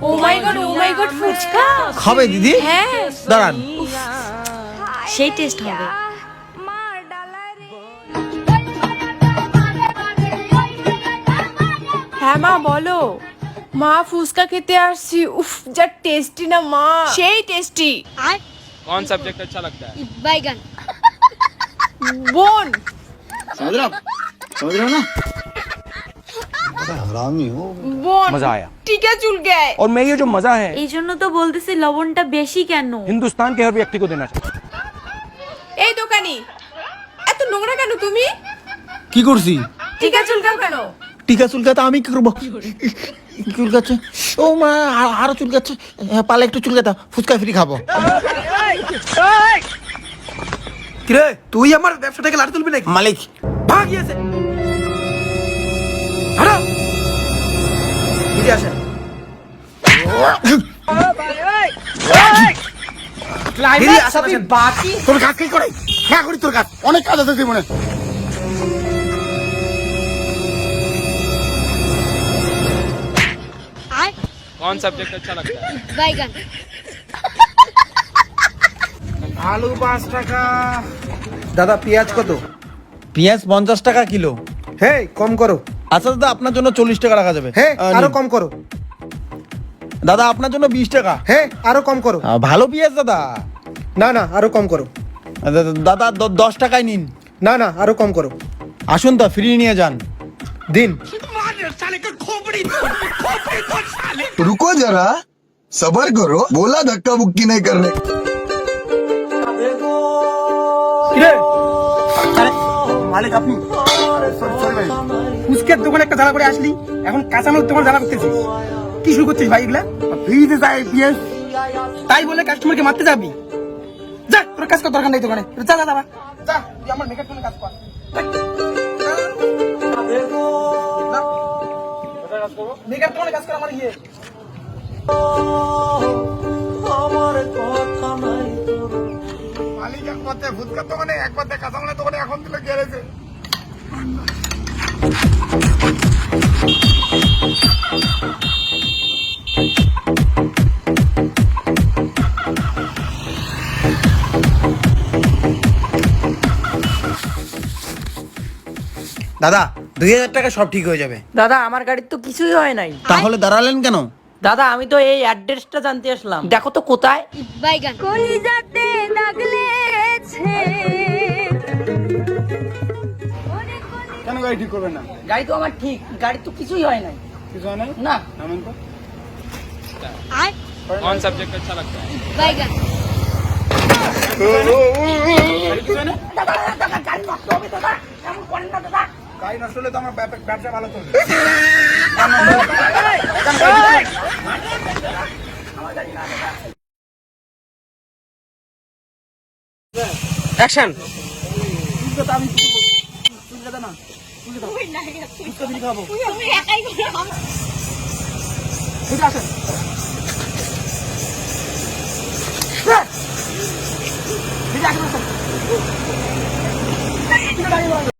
ও মাই god fuchka খাবে দিদি? হ্যাঁ দাঁড়ান। সেই টেস্ট হবে। হ্যাঁ মা বলো। মা ফুচকা খেতে আসছি, উফ যা টেস্টি না মা, সেই টেস্টি। कौन सब्जेक्ट अच्छा लगता है? बैगन। বোন समझ रहे हो ना? बड़ा हरामी हो। বোন मजा आया। টিকা চুলকায়। और मैं ये जो मजा है এই জন্য তো বলতেছি লবণটা বেশি কেন। हिंदुस्तान के हर व्यक्ति को देना चाहिए। এই দোকানি, এত নোংরা কেন তুমি? কি করছি? টিকা চুলকাও কেন? টিকা চুলকাতে আমি কি করবো? চুলকাচ্ছে, ও মা আরো চুলকাচ্ছে, পালে একটু চুলকাতা, ফুচকা ফ্রি খাবো। কিরে তুই আমার ব্যবসাটাকে লাড়ি তুলবি নাকি? মালিক ভাগিয়েছে। হাঁটো নিজে আসেন। বেরিয়ে আসেন, আসেন। তোর কাজ কি করে? না করি তোর কাজ, অনেক কাজ আছে জীবনে। कौन सब्जेक्ट अच्छा लगता है? बैगन। আলু 5 টাকা। দাদা পেঁয়াজ কত? পেঁয়াজ 50 টাকা কিলো। হে কম করো। আচ্ছা দাদা, আপনার জন্য 40 টাকা রাখা যাবে। হে আরো নিন। কম করো। দাদা আপনার জন্য 20 টাকা। হে আরো কম করো। ভালো পেঁয়াজ দাদা। না না আরো কম করো। দাদা 10 টাকায় নিন। না না আরো কম করো। আসুন তো, ফ্রি নিয়ে যান। দিন। रुको जरा, सबर करो, बोला धक्का मुक्की नहीं करने। কিরে মালিক আপনি? ফুচকের দোকানে একটা জ্বালা করে আসলি, এখন কাঁচামাল তোমার জ্বালা করতেছিস। কি শুরু করছিস ভাই এগুলা? ফ্রিতে যায় পিএস। তাই বলে কাস্টমারকে মারতে যাবি? যা তোর কাজ কর, দরকার নেই দোকানে। যা যা যা যা, তুই আমার মেকআপ কাজ কর। মেকআপ দোকানে কাজ কর আমার গিয়ে। মালিক এক পথে ফুচকার দোকানে, এক পথে কাঁচামালের দোকানে, এখন দিলে গেড়েছে। দাদা 2000 টাকা সব ঠিক হয়ে যাবে। দাদা আমার গাড়ির তো কিছুই হয় নাই। তাহলে দাঁড়ালেন কেন? দাদা আমি তো এই অ্যাড্রেসটা জানতে আসলাম, দেখো তো কোথায়। बैगन। কলিজাতে দাগ লেগেছে। কেন গাড়ি ঠিক করবেন না? গাড়ি তো আমার ঠিক, গাড়ি তো কিছুই হয় নাই। কিছু হয় নাই? না নামেন তো। कौन सब्जेक्ट अच्छा लगता है? बैगन। গাড়ি নষ্ট হলে তো আমার ব্যবসা ভালো চলবে। অ্যাকশন। ঠিক আছে